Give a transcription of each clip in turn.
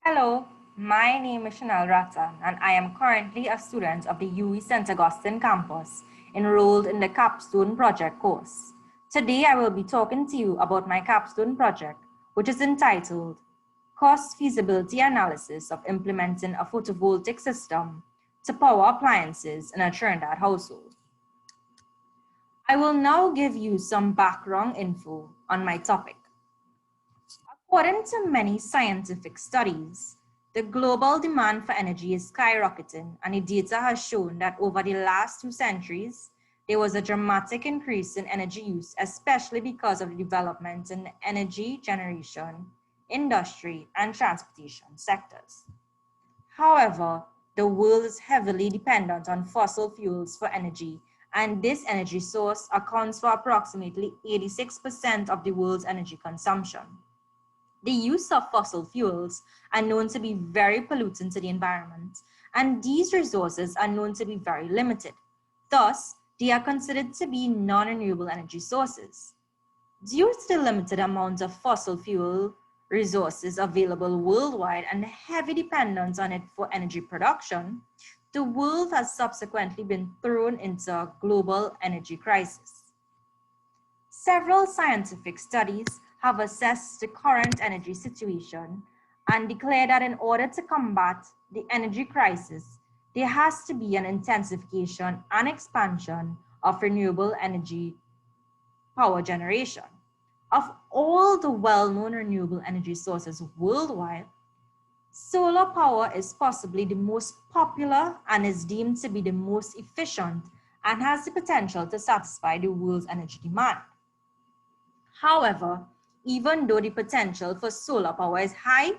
Hello, my name is Shenelle Rattan, and I am currently a student of the UE St. Augustine campus, enrolled in the Capstone Project course. Today, I will be talking to you about my capstone project, which is entitled Cost-Feasibility Analysis of Implementing a Photovoltaic System to Power Appliances in a Trinidad Household. I will now give you some background info on my topic. According to many scientific studies, the global demand for energy is skyrocketing, and the data has shown that over the last 2 centuries, there was a dramatic increase in energy use, especially because of the development in the energy generation, industry, and transportation sectors. However, the world is heavily dependent on fossil fuels for energy, and this energy source accounts for approximately 86% of the world's energy consumption. The use of fossil fuels are known to be very polluting to the environment, and these resources are known to be very limited. Thus, they are considered to be non-renewable energy sources. Due to the limited amount of fossil fuel resources available worldwide and the heavy dependence on it for energy production, the world has subsequently been thrown into a global energy crisis. Several scientific studies have assessed the current energy situation and declare that in order to combat the energy crisis, there has to be an intensification and expansion of renewable energy power generation. Of all the well-known renewable energy sources worldwide, solar power is possibly the most popular and is deemed to be the most efficient and has the potential to satisfy the world's energy demand. However, even though the potential for solar power is high,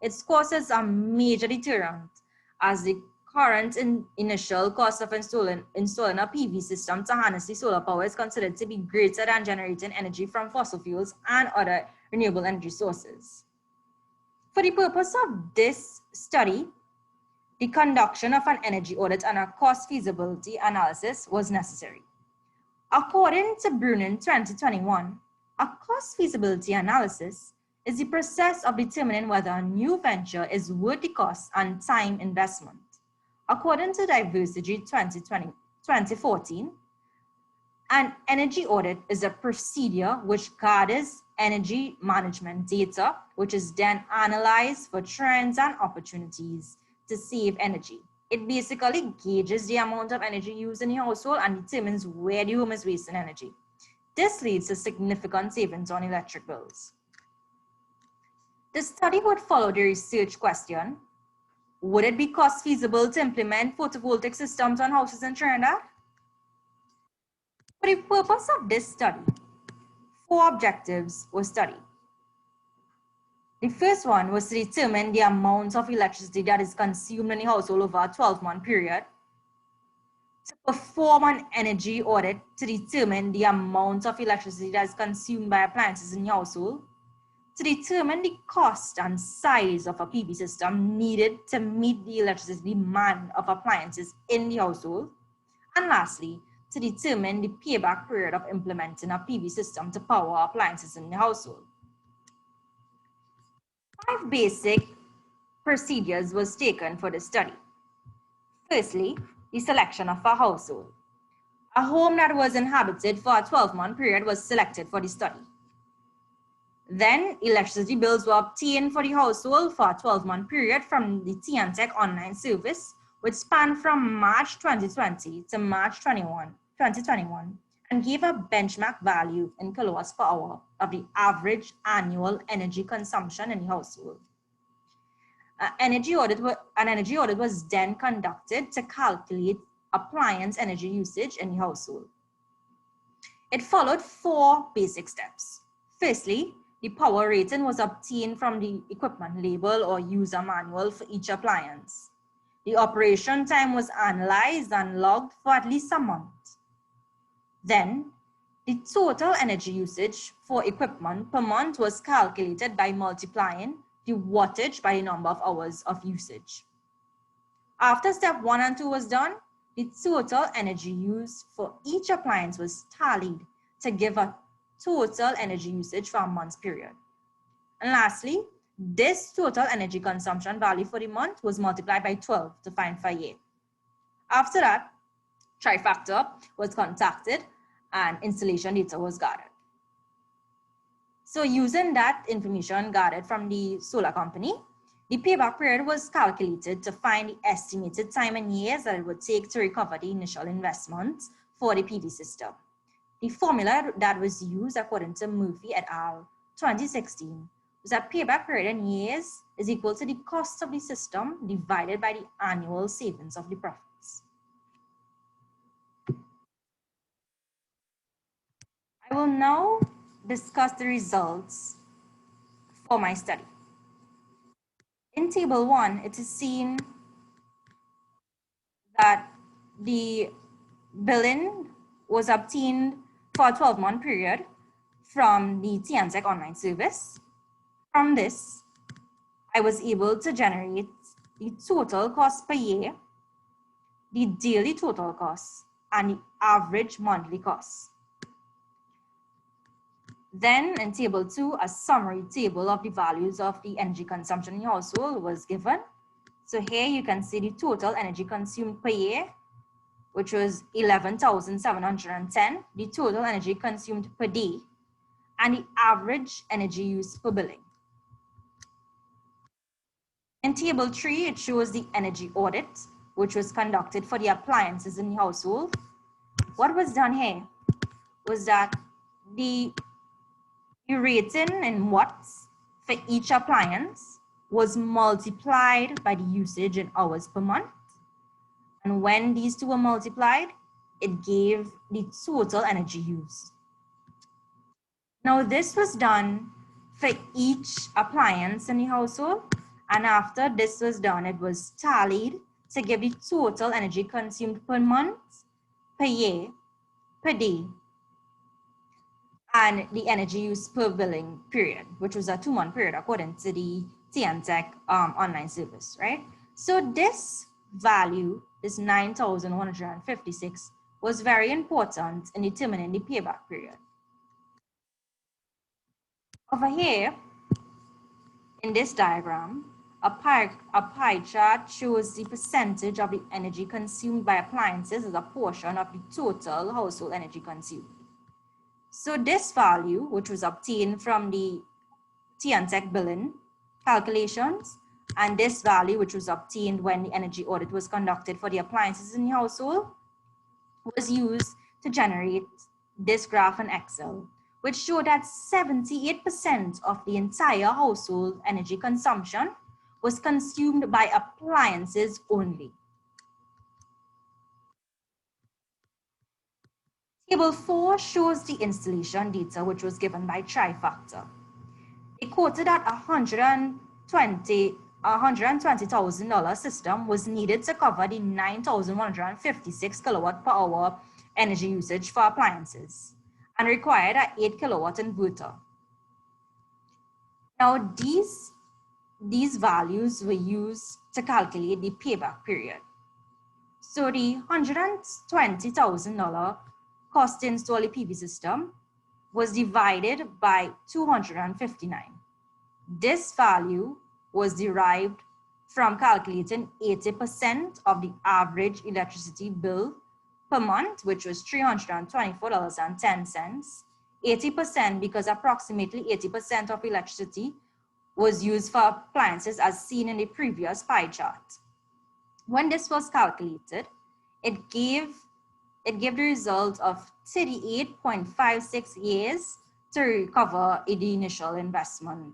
its costs are major deterrent, as the current initial cost of installing a PV system to harness the solar power is considered to be greater than generating energy from fossil fuels and other renewable energy sources. For the purpose of this study, the conduction of an energy audit and a cost feasibility analysis was necessary. According to Brunin 2021, a cost feasibility analysis is the process of determining whether a new venture is worth the cost and time investment. According to Diversity 2014, an energy audit is a procedure which gathers energy management data, which is then analyzed for trends and opportunities to save energy. It basically gauges the amount of energy used in the household and determines where the home is wasting energy. This leads to significant savings on electric bills. The study would follow the research question: would it be cost feasible to implement photovoltaic systems on houses in Trinidad? For the purpose of this study, 4 objectives were studied. The first one was to determine the amount of electricity that is consumed in the household over a 12-month period, to perform an energy audit to determine the amount of electricity that is consumed by appliances in the household, to determine the cost and size of a PV system needed to meet the electricity demand of appliances in the household, and lastly, to determine the payback period of implementing a PV system to power appliances in the household. 5 basic procedures was taken for the study. Firstly, the selection of a household. A home that was inhabited for a 12-month period was selected for the study. Then, electricity bills were obtained for the household for a 12-month period from the TNTech online service, which spanned from March 2020 to March 2021, and gave a benchmark value in kilowatts per hour of the average annual energy consumption in the household. An energy audit was then conducted to calculate appliance energy usage in the household. It followed 4 basic steps. Firstly, the power rating was obtained from the equipment label or user manual for each appliance. The operation time was analyzed and logged for at least a month. Then, the total energy usage for equipment per month was calculated by multiplying the wattage by the number of hours of usage. After step 1 and 2 was done, the total energy used for each appliance was tallied to give a total energy usage for a month's period. And lastly, This total energy consumption value for the month was multiplied by 12 to find for a year. After that, Trifactor was contacted and installation data was gathered. So using that information gathered from the solar company, the payback period was calculated to find the estimated time in years that it would take to recover the initial investment for the PV system. The formula that was used according to Murphy et al. 2016 was that payback period in years is equal to the cost of the system divided by the annual savings of the profits. I will now discuss the results for my study. In table 1, it is seen that the billing was obtained for a 12-month period from the TNTech online service. From this, I was able to generate the total cost per year, the daily total cost, and the average monthly cost. Then in table 2, a summary table of the values of the energy consumption in the household was given. So here you can see the total energy consumed per year, which was 11,710, the total energy consumed per day, and the average energy use per billing. In table 3, it shows the energy audit, which was conducted for the appliances in the household. What was done here was that the rating in watts for each appliance was multiplied by the usage in hours per month. And when these two were multiplied, it gave the total energy used. Now this was done for each appliance in the household. And after this was done, it was tallied to give the total energy consumed per month, per year, per day, and the energy used per billing period, which was a 2-month period according to the TNTech online service, right? So this value, this 9,156, was very important in determining the payback period. Over here, in this diagram, a pie chart shows the percentage of the energy consumed by appliances as a portion of the total household energy consumed. So this value, which was obtained from the TNTech billing calculations, and this value, which was obtained when the energy audit was conducted for the appliances in the household, was used to generate this graph in Excel, which showed that 78% of the entire household energy consumption was consumed by appliances only. Table 4 shows the installation data, which was given by Trifactor. They quoted that $120,000 system was needed to cover the 9,156 kilowatt per hour energy usage for appliances and required an 8 kilowatt inverter. Now these values were used to calculate the payback period. So the $120,000 cost to install a PV system was divided by 259. This value was derived from calculating 80% of the average electricity bill per month, which was $324.10. 80% because approximately 80% of electricity was used for appliances as seen in the previous pie chart. When this was calculated, it gave the result of 38.56 years to recover the initial investment,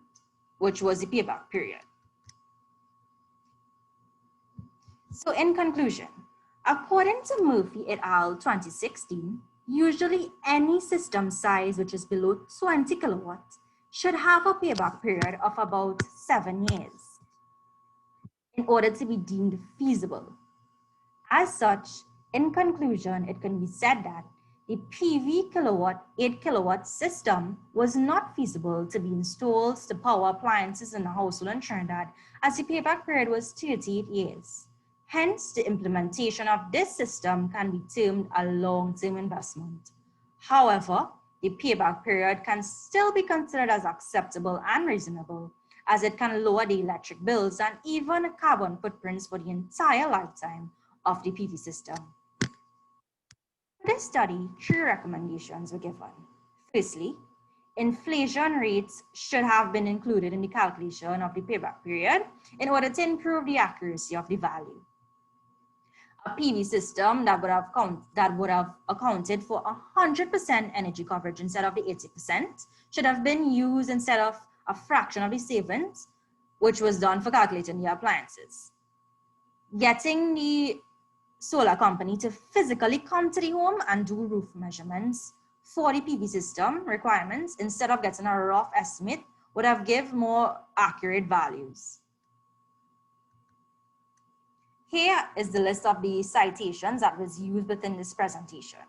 which was the payback period. So in conclusion, according to Murphy et al. 2016, usually any system size which is below 20 kilowatts should have a payback period of about 7 years in order to be deemed feasible. As such, in conclusion, it can be said that the PV kilowatt 8 kilowatt system was not feasible to be installed to power appliances in a household in Trinidad, as the payback period was 38 years. Hence, the implementation of this system can be termed a long-term investment. However, the payback period can still be considered as acceptable and reasonable, as it can lower the electric bills and even carbon footprints for the entire lifetime of the PV system. For this study, 3 recommendations were given. Firstly, inflation rates should have been included in the calculation of the payback period in order to improve the accuracy of the value. A PV system that would have accounted for 100% energy coverage instead of the 80% should have been used instead of a fraction of the savings, which was done for calculating the appliances. Getting the solar company to physically come to the home and do roof measurements for the PV system requirements instead of getting a rough estimate would have given more accurate values. Here is the list of the citations that was used within this presentation.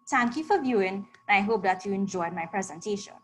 Thank you for viewing, and I hope that you enjoyed my presentation.